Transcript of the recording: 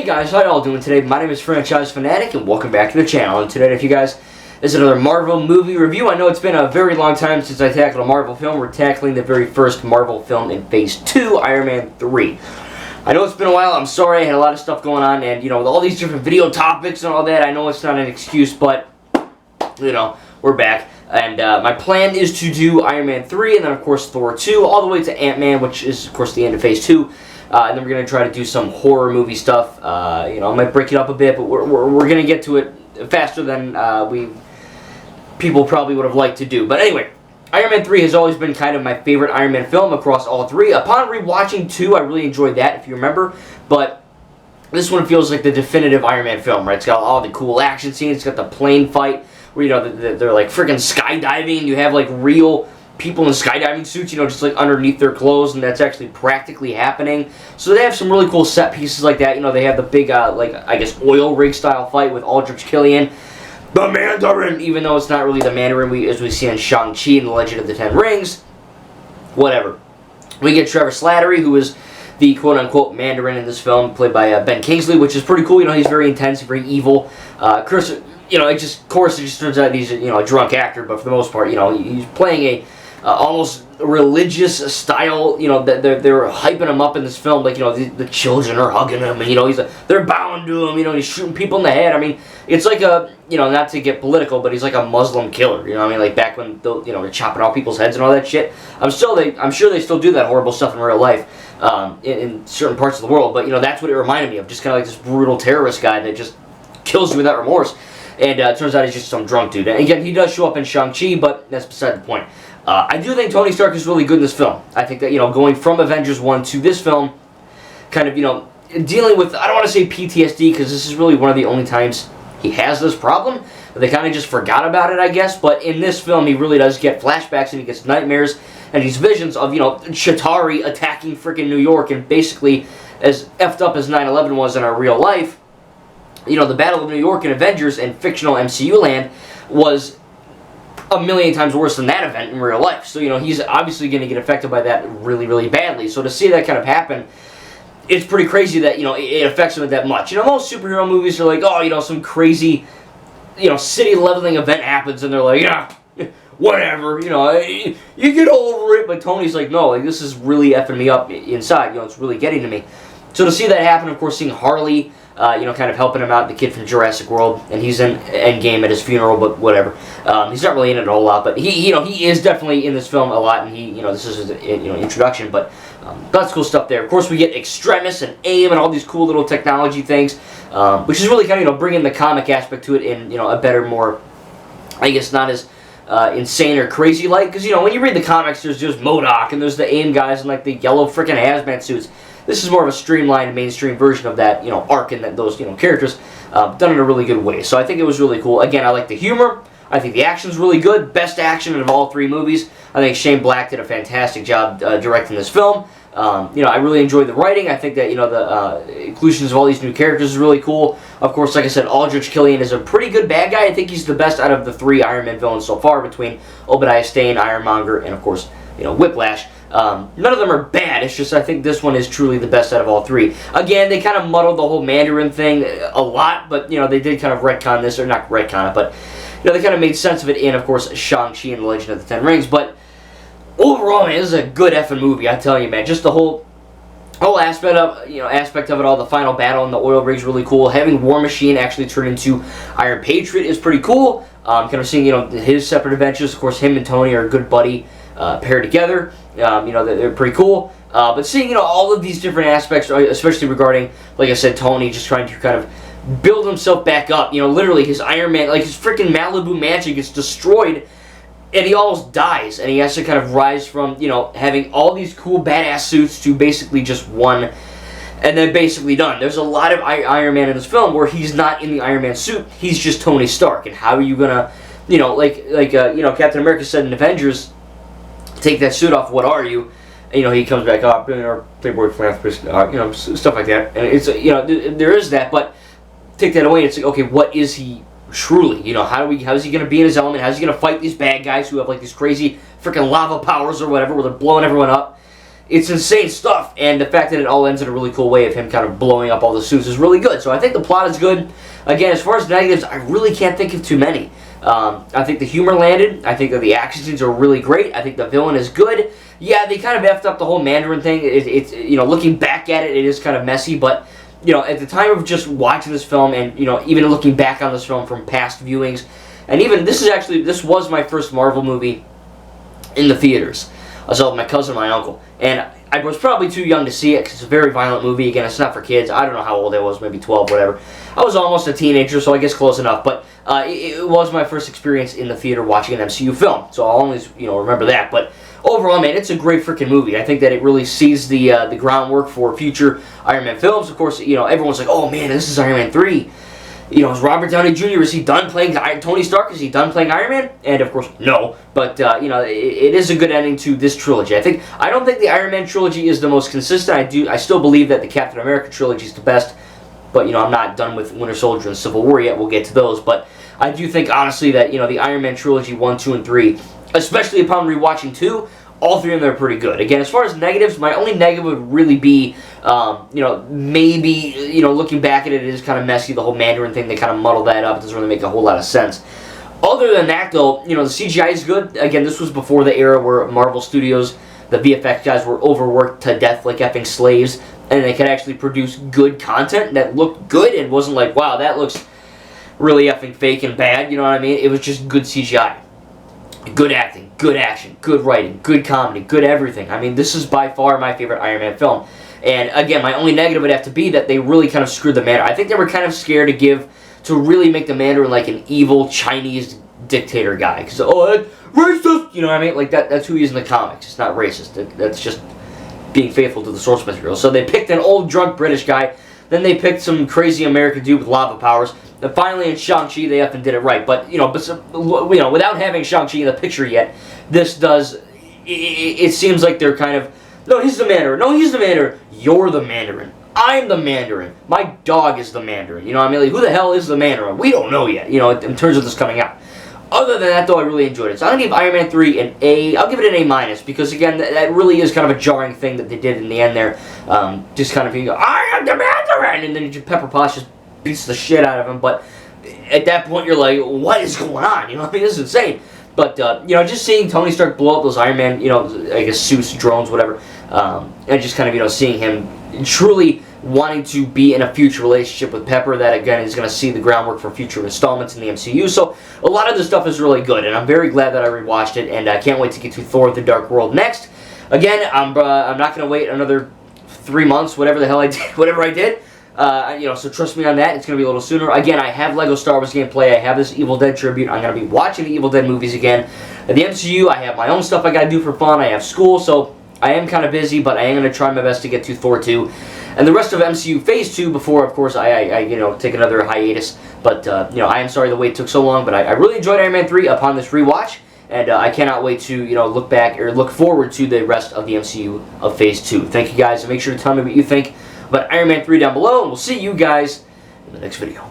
Hey guys, how y'all doing today? My name is Fanatic, and welcome back to the channel. And today, if you guys, this is another Marvel movie review. I know it's been a very long time since I tackled a Marvel film. We're tackling the very first Marvel film in Phase 2, Iron Man 3. I know it's been a while. I'm sorry. I had a lot of stuff going on, and, with all these different video topics and all that, I know it's not an excuse, but, we're back. And my plan is to do Iron Man 3, and then, of course, Thor 2, all the way to Ant-Man, which is, of course, the end of Phase 2. And then we're going to try to do some horror movie stuff. I might break it up a bit, but we're going to get to it faster than people probably would have liked to do. But anyway, Iron Man 3 has always been kind of my favorite Iron Man film across all three. Upon rewatching 2, I really enjoyed that, if you remember. But this one feels like the definitive Iron Man film, right? It's got all the cool action scenes. It's got the plane fight where, they're like freaking skydiving, and you have like real people in skydiving suits, just like underneath their clothes, and that's actually practically happening. So they have some really cool set pieces like that. They have the big, oil rig style fight with Aldrich Killian, the Mandarin, even though it's not really the Mandarin as we see in Shang-Chi and the Legend of the Ten Rings. Whatever. We get Trevor Slattery, who is the quote-unquote Mandarin in this film, played by Ben Kingsley, which is pretty cool. He's very intense, very evil. Of course, it just turns out he's a drunk actor, but for the most part, he's playing a almost religious style, that they're hyping him up in this film, like, the children are hugging him, and, they're bowing to him, he's shooting people in the head. I mean, it's like a, not to get political, but he's like a Muslim killer, like back when, they're chopping off people's heads and all that shit. I'm sure they still do that horrible stuff in real life, in certain parts of the world, but, that's what it reminded me of, just kind of like this brutal terrorist guy that just kills you without remorse. And it turns out he's just some drunk dude. And again, he does show up in Shang-Chi, but that's beside the point. I do think Tony Stark is really good in this film. I think that, going from Avengers 1 to this film, kind of, dealing with, I don't want to say PTSD, because this is really one of the only times he has this problem. They kind of just forgot about it, I guess. But in this film, he really does get flashbacks, and he gets nightmares, and these visions of, Chitauri attacking freaking New York, and basically, as effed up as 9/11 was in our real life, the Battle of New York in Avengers and fictional MCU land was a million times worse than that event in real life. So, he's obviously going to get affected by that really, really badly. So to see that kind of happen, it's pretty crazy that, it affects him that much. Most superhero movies are like, oh, some crazy, city leveling event happens, and they're like, yeah, whatever, you get over it. But Tony's like, no, like, this is really effing me up inside, it's really getting to me. So to see that happen, of course, seeing Harley, kind of helping him out, the kid from Jurassic World, and he's in Endgame at his funeral, but whatever. He's not really in it a whole lot, but he is definitely in this film a lot, and this is his, introduction, but lots of cool stuff there. Of course, we get Extremis and AIM and all these cool little technology things, which is really kind of, bringing the comic aspect to it in, a better, more, I guess, not as insane or crazy like, because, when you read the comics, there's just MODOK, and there's the AIM guys in, like, the yellow freaking hazmat suits. This is more of a streamlined, mainstream version of that, arc and those, characters, done in a really good way. So I think it was really cool. Again, I like the humor. I think the action's really good. Best action of all three movies. I think Shane Black did a fantastic job directing this film. I really enjoyed the writing. I think that, the inclusions of all these new characters is really cool. Of course, like I said, Aldrich Killian is a pretty good bad guy. I think he's the best out of the three Iron Man villains so far, between Obadiah Stane, Ironmonger, and, of course, Whiplash. None of them are bad. It's just I think this one is truly the best out of all three. Again, they kind of muddled the whole Mandarin thing a lot, but they did kind of retcon this, or not retcon it, but they kind of made sense of it in, of course, Shang-Chi and the Legend of the Ten Rings. But overall, man, this is a good effing movie. I tell you, man, just the whole aspect of it all. The final battle in the oil rig's really cool. Having War Machine actually turn into Iron Patriot is pretty cool. Kind of seeing his separate adventures. Of course, him and Tony are a good buddy pair together. They're pretty cool. But seeing, all of these different aspects, especially regarding, like I said, Tony just trying to kind of build himself back up. Literally his Iron Man, like his freaking Malibu mansion gets destroyed, and he almost dies. And he has to kind of rise from, having all these cool badass suits to basically just one, and then basically done. There's a lot of Iron Man in this film where he's not in the Iron Man suit. He's just Tony Stark. And how are you gonna, Captain America said in Avengers, take that suit off, what are you? And, he comes back up, or Playboy philanthropist, stuff like that. And it's, there is that, but take that away, and it's like, okay, what is he truly? How is he going to be in his element? How's he going to fight these bad guys who have, like, these crazy freaking lava powers or whatever, where they're blowing everyone up? it's insane stuff, and the fact that it all ends in a really cool way of him kind of blowing up all the suits is really good. So I think the plot is good. Again, as far as negatives, I really can't think of too many. I think the humor landed. I think that the action scenes are really great. I think the villain is good. Yeah, they kind of effed up the whole Mandarin thing. It's you know, looking back at it, it is kind of messy, but you know, at the time of just watching this film, and you know, even looking back on this film from past viewings, and even this was my first Marvel movie in the theaters. I saw it with my cousin and my uncle, and I was probably too young to see it because it's a very violent movie. Again, it's not for kids. I don't know how old I was, maybe 12, whatever. I was almost a teenager, so I guess close enough. But it was my first experience in the theater watching an MCU film, so I'll always remember that. But overall, man, it's a great freaking movie. I think that it really sees the groundwork for future Iron Man films. Of course, everyone's like, oh man, this is Iron Man 3. Is Robert Downey Jr., is he done playing Tony Stark? Is he done playing Iron Man? And of course, no. But, it is a good ending to this trilogy. I don't think the Iron Man trilogy is the most consistent. I still believe that the Captain America trilogy is the best. But, I'm not done with Winter Soldier and Civil War yet. We'll get to those. But I do think, honestly, that, the Iron Man trilogy 1, 2, and 3, especially upon rewatching 2, all three of them are pretty good. Again, as far as negatives, my only negative would really be, maybe, looking back at it, it is kind of messy. The whole Mandarin thing, they kind of muddle that up. It doesn't really make a whole lot of sense. Other than that, though, the CGI is good. Again, this was before the era where Marvel Studios, the VFX guys, were overworked to death like effing slaves, and they could actually produce good content that looked good and wasn't like, wow, that looks really effing fake and bad, you know what I mean? It was just good CGI. Good acting, good action, good writing, good comedy, good everything. I mean, this is by far my favorite Iron Man film. And again, my only negative would have to be that they really kind of screwed the Mandarin. I think they were kind of scared to really make the Mandarin like an evil Chinese dictator guy. Because, that's racist! You know what I mean? Like, that's who he is in the comics. It's not racist. That's just being faithful to the source material. So they picked an old drunk British guy. Then they picked some crazy American dude with lava powers. And finally in Shang-Chi, they up and did it right. But, without having Shang-Chi in the picture yet, this does, it seems like they're kind of, no, he's the Mandarin. No, he's the Mandarin. You're the Mandarin. I'm the Mandarin. My dog is the Mandarin. You know what I mean? Like, who the hell is the Mandarin? We don't know yet, in terms of this coming out. Other than that, though, I really enjoyed it. So I'm going to give Iron Man 3 an A. I'll give it an A-, because, again, that really is kind of a jarring thing that they did in the end there. Just kind of, I am the Mandarin! And then Pepper Potts just beats the shit out of him. But at that point, you're like, what is going on? You know what I mean? This is insane. But, just seeing Tony Stark blow up those Iron Man, I guess suits, drones, whatever, and just kind of, seeing him truly wanting to be in a future relationship with Pepper, that again is going to see the groundwork for future installments in the MCU. So a lot of this stuff is really good, and I'm very glad that I rewatched it, and I can't wait to get to Thor: The Dark World next. Again, I'm not going to wait another 3 months, whatever the hell I did, whatever I did. So trust me on that. It's going to be a little sooner. Again, I have Lego Star Wars gameplay. I have this Evil Dead tribute. I'm going to be watching the Evil Dead movies again. At the MCU, I have my own stuff I got to do for fun. I have school, so I am kind of busy, but I am going to try my best to get to Thor 2. And the rest of MCU Phase 2 before, of course, I take another hiatus. But, I am sorry the wait took so long, but I really enjoyed Iron Man 3 upon this rewatch. And I cannot wait to, look forward to the rest of the MCU of Phase 2. Thank you guys, and make sure to tell me what you think about Iron Man 3 down below, and we'll see you guys in the next video.